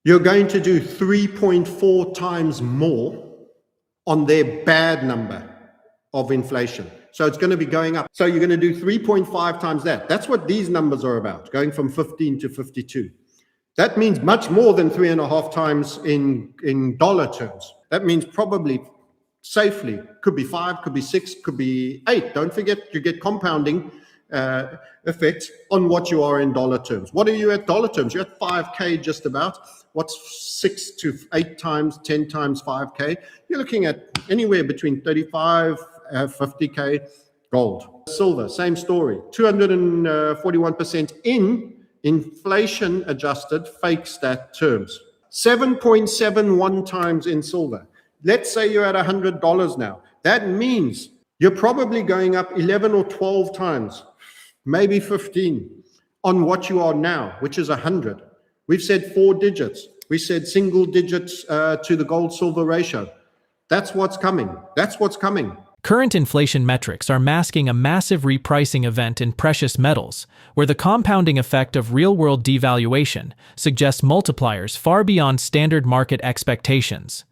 You're going to do 3.4 times more on their bad number of inflation. So it's going to be going up. So you're going to do 3.5 times that. That's what these numbers are about, going from 15 to 52. That means much more than 3.5 times in dollar terms. That means probably safely could be 5, could be 6, could be 8. Don't forget you get compounding effect on what you are in dollar terms. What are you at dollar terms? You're at 5K just about. What's 6 to 8 times, 10 times 5K? You're looking at anywhere between 35, 50K gold. Silver, same story. 241% in inflation adjusted fake stat terms. 7.71 times in silver. Let's say you're at $100 now. That means you're probably going up 11 or 12 times, maybe 15 on what you are now, which is 100. We've said 4 digits. We said single digits to the gold-silver ratio. That's what's coming. That's what's coming. Current inflation metrics are masking a massive repricing event in precious metals, where the compounding effect of real-world devaluation suggests multipliers far beyond standard market expectations.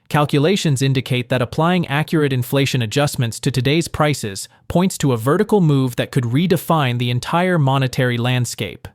Calculations indicate that applying accurate inflation adjustments to today's prices points to a vertical move that could redefine the entire monetary landscape.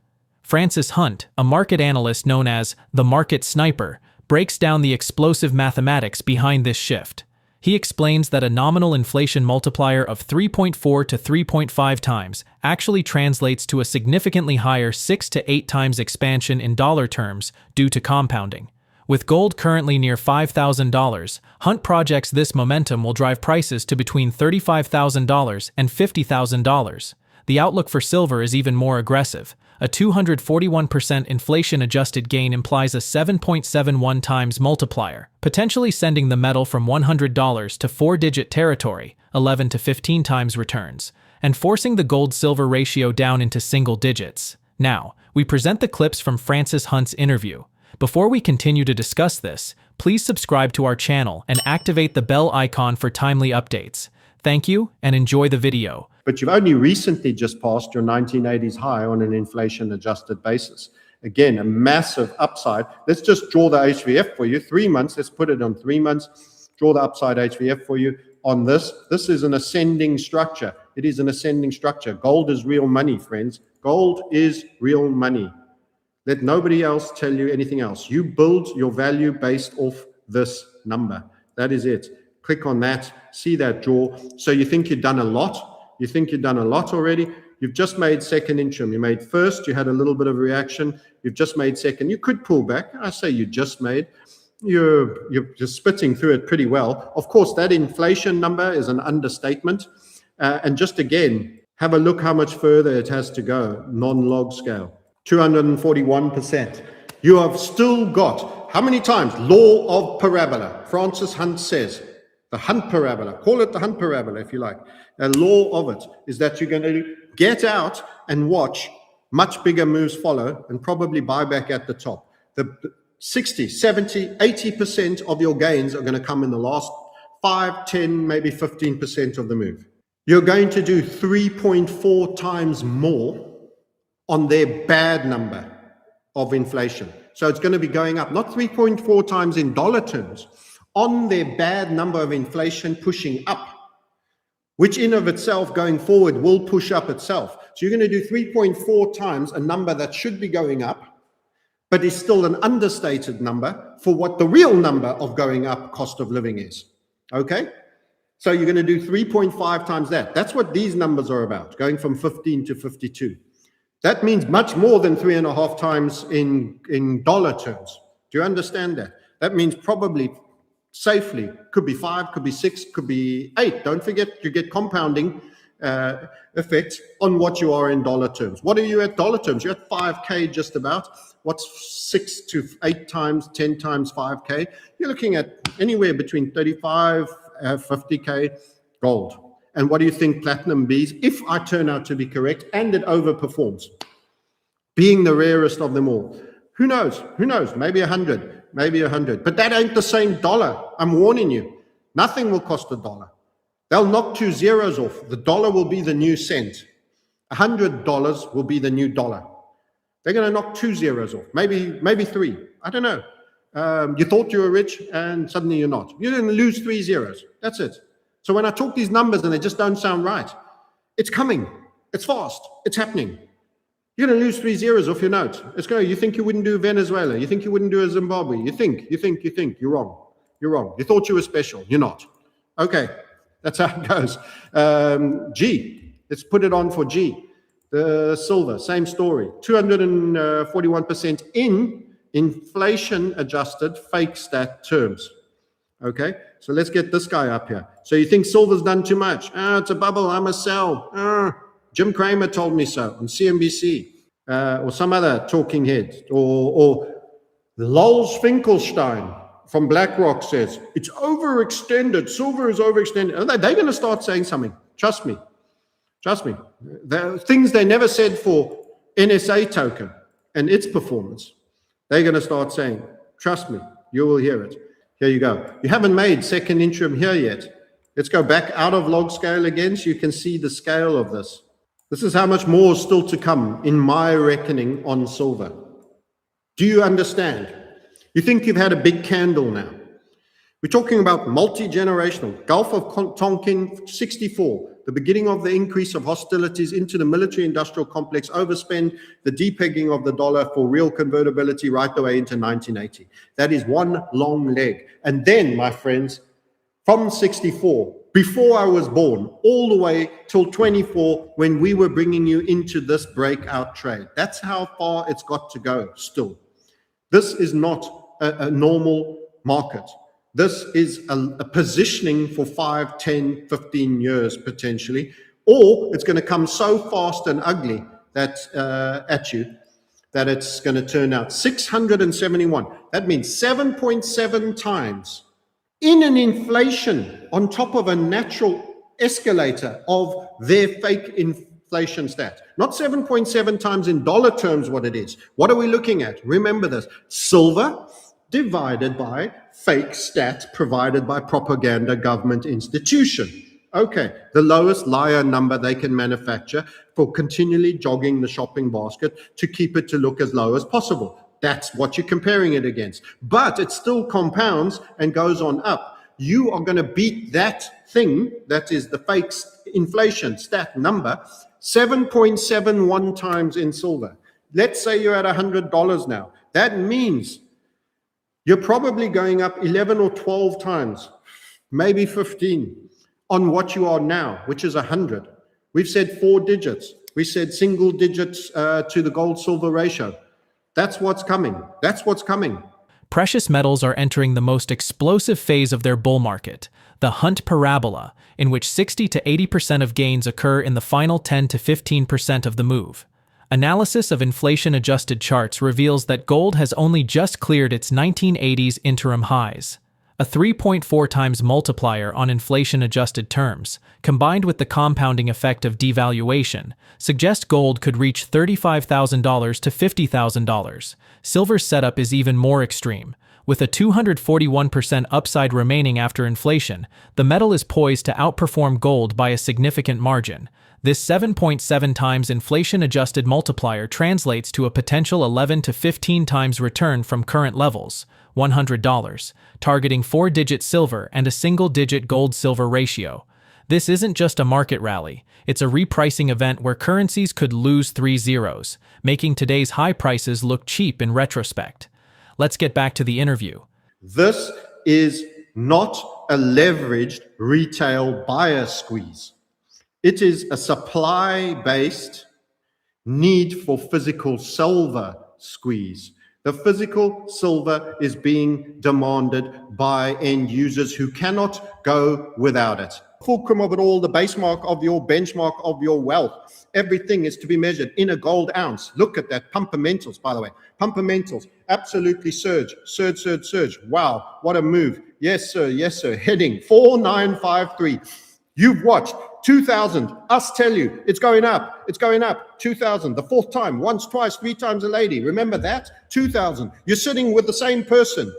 Francishunt, a market analyst known as the market sniper, breaks down the explosive mathematics behind this shift. He explains that a nominal inflation multiplier of 3.4 to 3.5 times actually translates to a significantly higher 6 to 8 times expansion in dollar terms due to compounding. With gold currently near $5,000, Hunt projects this momentum will drive prices to between $35,000 and $50,000. The outlook for silver is even more aggressive. A 241% inflation-adjusted gain implies a 7.71 times multiplier, potentially sending the metal from $100 to 4-digit territory, 11 to 15 times returns, and forcing the gold-silver ratio down into single digits. Now, we present the clips from Francishunt's interview. Before we continue to discuss this, please subscribe to our channel and activate the bell icon for timely updates. Thank you, and enjoy the video. But you've only recently just passed your 1980s high on an inflation-adjusted basis. Again, a massive upside. Let's just draw the HVF for you. 3 months, let's put it on 3 months. Draw the upside HVF for you on this. This is an ascending structure. It is an ascending structure. Gold is real money, friends. Gold is real money. Let nobody else tell you anything else. You build your value based off this number. That is it. Click on that, see that draw. So you think you've done a lot. You think you've done a lot already. You've just made second interim. You made first, you had a little bit of a reaction. You've just made second. You could pull back. I say you just made. You're just spitting through it pretty well. Of course, that inflation number is an understatement. And just again, have a look how much further it has to go, non-log scale. 241%. You have still got, how many times? Law of parabola. Francishunt says, the Hunt parabola. Call it the Hunt parabola if you like. A law of it is that you're going to get out and watch much bigger moves follow and probably buy back at the top. The 60, 70, 80% of your gains are going to come in the last 5, 10, maybe 15% of the move. You're going to do 3.4 times more on their bad number of inflation. So it's going to be going up, not 3.4 times in dollar terms, on their bad number of inflation pushing up, which in of itself going forward will push up itself. So you're going to do 3.4 times a number that should be going up, but is still an understated number for what the real number of going up cost of living is. Okay? So you're going to do 3.5 times that. That's what these numbers are about, going from 15 to 52. That means much more than 3.5 times in dollar terms. Do you understand that? That means probably safely could be 5, could be 6, could be 8. Don't forget you get compounding effect on what you are in dollar terms. What are you at dollar terms? You're at 5K just about. What's 6 to 8 times, 10 times 5K? You're looking at anywhere between 35, 50K gold. And what do you think platinum Bs, if I turn out to be correct, and it overperforms, being the rarest of them all? Who knows? Who knows? Maybe 100, maybe 100. But that ain't the same dollar. I'm warning you. Nothing will cost $1. They'll knock 2 zeros off. The dollar will be the new cent. $100 will be the new dollar. They're going to knock 2 zeros off, maybe 3. I don't know. You thought you were rich and suddenly you're not. You're going to lose 3 zeros. That's it. So when I talk these numbers and they just don't sound right, it's coming. It's fast. It's happening. You're going to lose 3 zeros off your note. It's going. You think you wouldn't do Venezuela. You think you wouldn't do a Zimbabwe. You think. You're wrong. You're wrong. You thought you were special. You're not. Okay. That's how it goes. G. Let's put it on for G. The silver, same story. 241% in inflation-adjusted fake stat terms. Okay, so let's get this guy up here. So you think silver's done too much? It's a bubble, I must sell. Jim Cramer told me so on CNBC, or some other talking head, or Lowell Finkelstein from BlackRock says, it's overextended, silver is overextended. They're going to start saying something, trust me. Trust me. The things they never said for NSA token and its performance, they're going to start saying, trust me, you will hear it. Here you go. You haven't made second interim here yet. Let's go back out of log scale again so you can see the scale of this. This is how much more is still to come in my reckoning on silver. Do you understand? You think you've had a big candle now. We're talking about multi-generational. Gulf of Tonkin 64, the beginning of the increase of hostilities into the military-industrial complex, overspend, the depegging of the dollar for real convertibility right the way into 1980. That is one long leg. And then, my friends, from 64, before I was born, all the way till 24, when we were bringing you into this breakout trade. That's how far it's got to go still. This is not a normal market. This is a positioning for 5, 10, 15 years potentially, or it's going to come so fast and ugly that at you that it's going to turn out 671. That means 7.7 times in an inflation on top of a natural escalator of their fake inflation stat. Not 7.7 times in dollar terms what it is. What are we looking at? Remember this. Silver divided by fake stat provided by propaganda government institution. Okay, the lowest liar number they can manufacture for continually jogging the shopping basket to keep it to look as low as possible. That's what you're comparing it against. But it still compounds and goes on up. You are going to beat that thing, that is the fake inflation stat number, 7.71 times in silver. Let's say you're at $100 now. That means you're probably going up 11 or 12 times, maybe 15, on what you are now, which is 100. We've said 4 digits. We said single digits to the gold-silver ratio. That's what's coming. That's what's coming. Precious metals are entering the most explosive phase of their bull market, the hunt parabola, in which 60 to 80% of gains occur in the final 10 to 15% of the move. Analysis of inflation-adjusted charts reveals that gold has only just cleared its 1980s interim highs. A 3.4 times multiplier on inflation-adjusted terms, combined with the compounding effect of devaluation, suggest gold could reach $35,000 to $50,000. Silver's setup is even more extreme. With a 241% upside remaining after inflation, the metal is poised to outperform gold by a significant margin. This 7.7 times inflation-adjusted multiplier translates to a potential 11 to 15 times return from current levels, $100, targeting 4-digit silver and a single-digit gold-silver ratio. This isn't just a market rally, it's a repricing event where currencies could lose 3 zeros, making today's high prices look cheap in retrospect. Let's get back to the interview. This is not a leveraged retail buyer squeeze. It is a supply-based need for physical silver squeeze. The physical silver is being demanded by end users who cannot go without it. Fulcrum of it all, the base mark of your benchmark of your wealth. Everything is to be measured in a gold ounce. Look at that. Pumpermentals, by the way. Pumpermentals, absolutely surge. Wow, what a move. Yes, sir. Yes, sir. Heading 4953. You've watched 2000. Us tell you it's going up. It's going up. 2000. The fourth time. Once, twice, 3 times a lady. Remember that? 2000. You're sitting with the same person.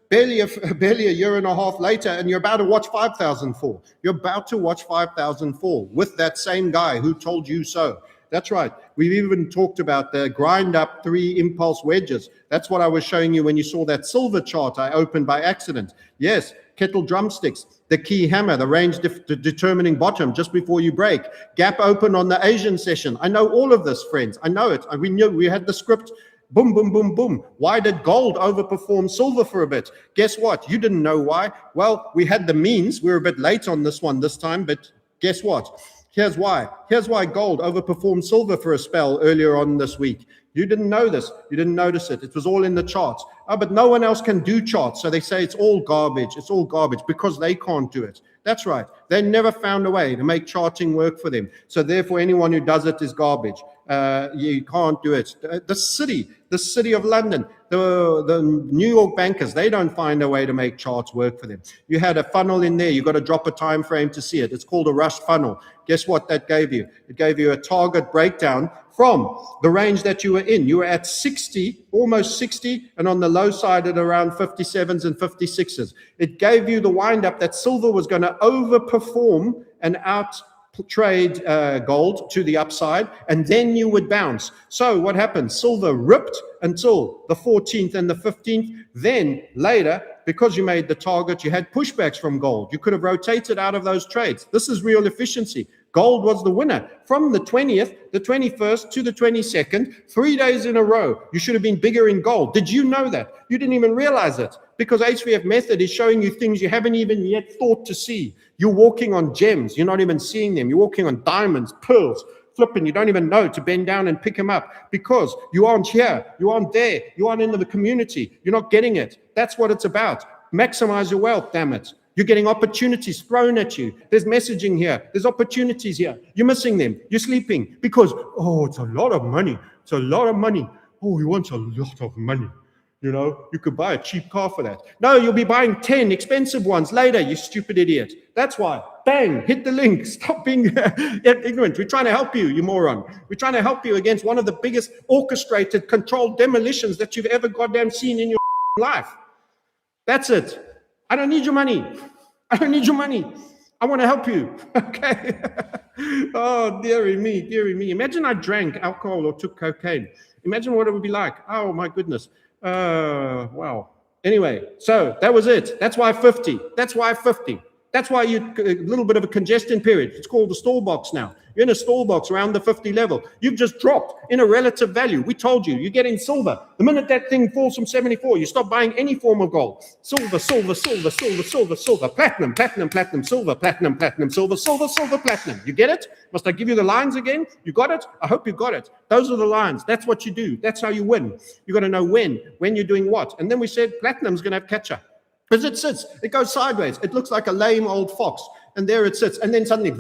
Barely a year and a half later, and you're about to watch 5004. You're about to watch 5004 with that same guy who told you so. That's right. We've even talked about the grind up 3 impulse wedges. That's what I was showing you when you saw that silver chart I opened by accident. Yes, kettle drumsticks, the key hammer, the range determining bottom just before you break, gap open on the Asian session. I know all of this, friends. I know it. We knew, we had the script. Boom, boom, boom, boom. Why did gold overperform silver for a bit? Guess what? You didn't know why. Well, we had the means. We're a bit late on this one this time, but guess what? Here's why. Here's why gold overperformed silver for a spell earlier on this week. You didn't know this. You didn't notice it. It was all in the charts. Oh, but no one else can do charts. So they say it's all garbage. It's all garbage because they can't do it. That's right. They never found a way to make charting work for them. So therefore, anyone who does it is garbage. You can't do it. The city of London, the New York bankers, they don't find a way to make charts work for them. You had a funnel in there. You got to drop a time frame to see it. It's called a rush funnel. Guess what that gave you? It gave you a target breakdown from the range that you were in. You were at 60, almost 60, and on the low side at around 57s and 56s. It gave you the wind up that silver was going to overperform and trade gold to the upside, and then you would bounce. So what happened? Silver ripped until the 14th and the 15th. Then later, because you made the target, you had pushbacks from gold. You could have rotated out of those trades. This is real efficiency. Gold was the winner from the 20th, the 21st to the 22nd, 3 days in a row. You should have been bigger in gold. Did you know that? You didn't even realize it because HVF method is showing you things you haven't even yet thought to see. You're walking on gems. You're not even seeing them. You're walking on diamonds, pearls, flipping. You don't even know to bend down and pick them up because you aren't here. You aren't there. You aren't in the community. You're not getting it. That's what it's about. Maximize your wealth, damn it. You're getting opportunities thrown at you. There's messaging here. There's opportunities here. You're missing them. You're sleeping because, oh, it's a lot of money. It's a lot of money. Oh, he wants a lot of money. You know, you could buy a cheap car for that. No, you'll be buying 10 expensive ones later, you stupid idiot. That's why. Bang, hit the link. Stop being ignorant. We're trying to help you, you moron. We're trying to help you against one of the biggest orchestrated, controlled demolitions that you've ever goddamn seen in your life. That's it. I don't need your money. I don't need your money. I want to help you. Okay. Oh, dearie me, dearie me. Imagine I drank alcohol or took cocaine. Imagine what it would be like. Oh, my goodness. Wow. Anyway, so that was it. That's why 50. That's why 50. That's why you a little bit of a congestion period. It's called the stall box now. You're in a stall box around the 50 level. You've just dropped in a relative value. We told you, you get in silver. The minute that thing falls from 74, you stop buying any form of gold. Silver, silver, silver, silver, silver, silver, platinum, platinum, platinum, silver, platinum, platinum, silver, silver, silver, platinum. You get it? Must I give you the lines again? You got it? I hope you got it. Those are the lines. That's what you do. That's how you win. You got to know when you're doing what. And then we said platinum's going to have catch-up. Because it sits, it goes sideways. It looks like a lame old fox. And there it sits. And then suddenly,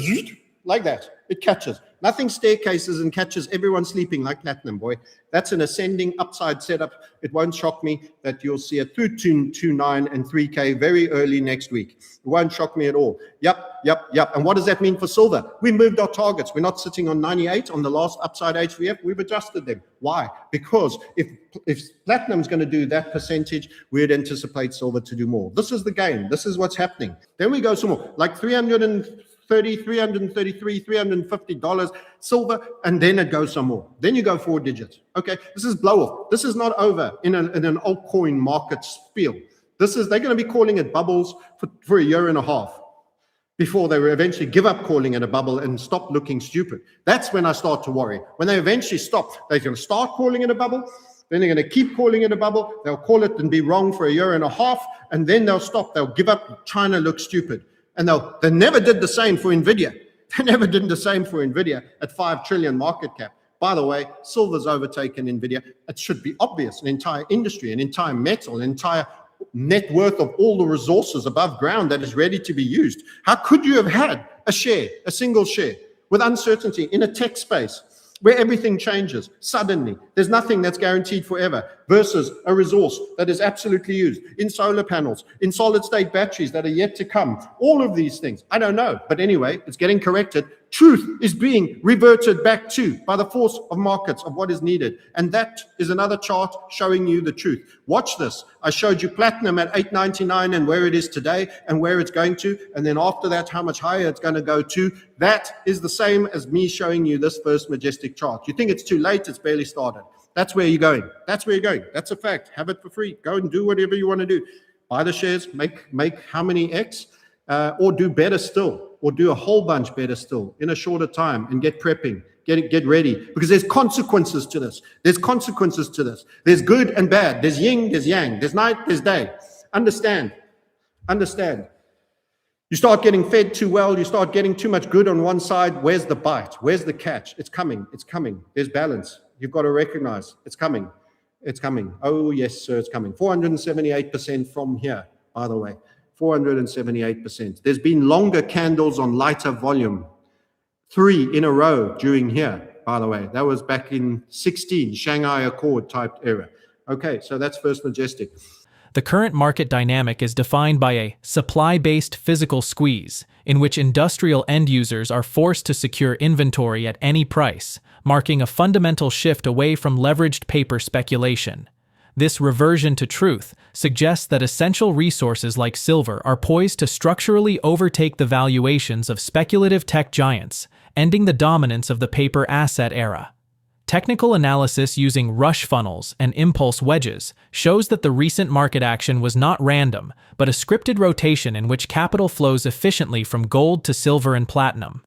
like that, it catches. Nothing staircases and catches everyone sleeping like platinum, boy. That's an ascending upside setup. It won't shock me that you'll see it through 2.9 and 3K very early next week. It won't shock me at all. Yep. And what does that mean for silver? We moved our targets. We're not sitting on 98 on the last upside HVF. We've adjusted them. Why? Because if platinum's going to do that percentage, we'd anticipate silver to do more. This is the game. This is what's happening. Then we go some more, like $333, $350 silver, and then it goes some more. Then you go 4 digits. Okay, this is blow off. This is not over in an altcoin market spiel. They're going to be calling it bubbles for a year and a half before they will eventually give up calling it a bubble and stop looking stupid. That's when I start to worry. When they eventually stop, they're going to start calling it a bubble. Then they're going to keep calling it a bubble. They'll call it and be wrong for a year and a half, and then they'll stop. They'll give up trying to look stupid. And they never did the same for NVIDIA. They never did the same for NVIDIA at 5 trillion market cap. By the way, silver's overtaken NVIDIA. It should be obvious. An entire industry, an entire metal, an entire net worth of all the resources above ground that is ready to be used. How could you have had a single share, with uncertainty in a tech space where everything changes suddenly? There's nothing that's guaranteed forever. versus a resource that is absolutely used in solar panels, in solid state batteries that are yet to come. All of these things, I don't know. But anyway, it's getting corrected. Truth is being reverted back to by the force of markets of what is needed. And that is another chart showing you the truth. Watch this. I showed you platinum at 899 and where it is today and where it's going to. And then after that, how much higher it's going to go to. That is the same as me showing you this first majestic chart. You think it's too late? It's barely started. That's where you're going. That's where you're going. That's a fact. Have it for free. Go and do whatever you want to do. Buy the shares, make how many X, or do better still. Or do a whole bunch better still in a shorter time and get prepping, get ready, because there's consequences to this. There's consequences to this. There's good and bad. There's yin, there's yang. There's night, there's day. Understand. You start getting fed too well. You start getting too much good on one side. Where's the bite? Where's the catch? It's coming. It's coming. There's balance. You've got to recognize it's coming. It's coming. Oh, yes, sir, it's coming. 478% from here, by the way. 478%. There's been longer candles on lighter volume, 3 in a row during here, by the way. That was back in 16, Shanghai Accord type era. Okay, so that's First Majestic. The current market dynamic is defined by a supply-based physical squeeze, in which industrial end users are forced to secure inventory at any price, marking a fundamental shift away from leveraged paper speculation. This reversion to truth suggests that essential resources like silver are poised to structurally overtake the valuations of speculative tech giants, ending the dominance of the paper asset era. Technical analysis using rush funnels and impulse wedges shows that the recent market action was not random, but a scripted rotation in which capital flows efficiently from gold to silver and platinum.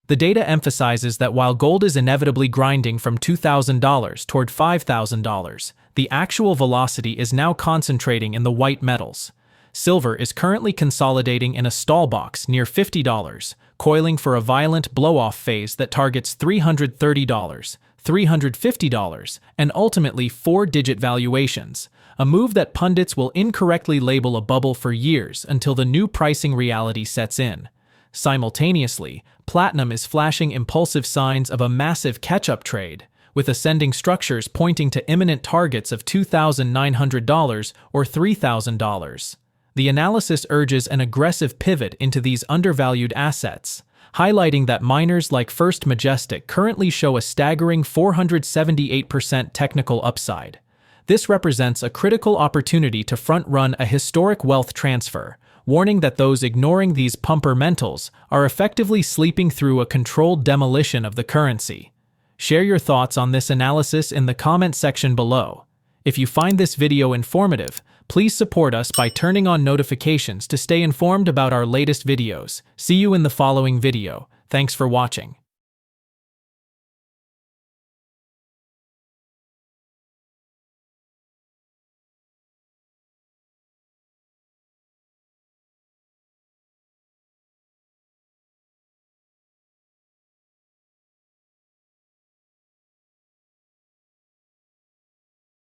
The data emphasizes that while gold is inevitably grinding from $2,000 toward $5,000, the actual velocity is now concentrating in the white metals. Silver is currently consolidating in a stall box near $50, coiling for a violent blow-off phase that targets $330, $350, and ultimately 4-digit valuations, a move that pundits will incorrectly label a bubble for years until the new pricing reality sets in. Simultaneously, platinum is flashing impulsive signs of a massive catch-up trade, with ascending structures pointing to imminent targets of $2,900 or $3,000. The analysis urges an aggressive pivot into these undervalued assets, highlighting that miners like First Majestic currently show a staggering 478% technical upside. This represents a critical opportunity to front-run a historic wealth transfer, warning that those ignoring these pumper mentals are effectively sleeping through a controlled demolition of the currency. Share your thoughts on this analysis in the comment section below. If you find this video informative, please support us by turning on notifications to stay informed about our latest videos. See you in the following video. Thanks for watching.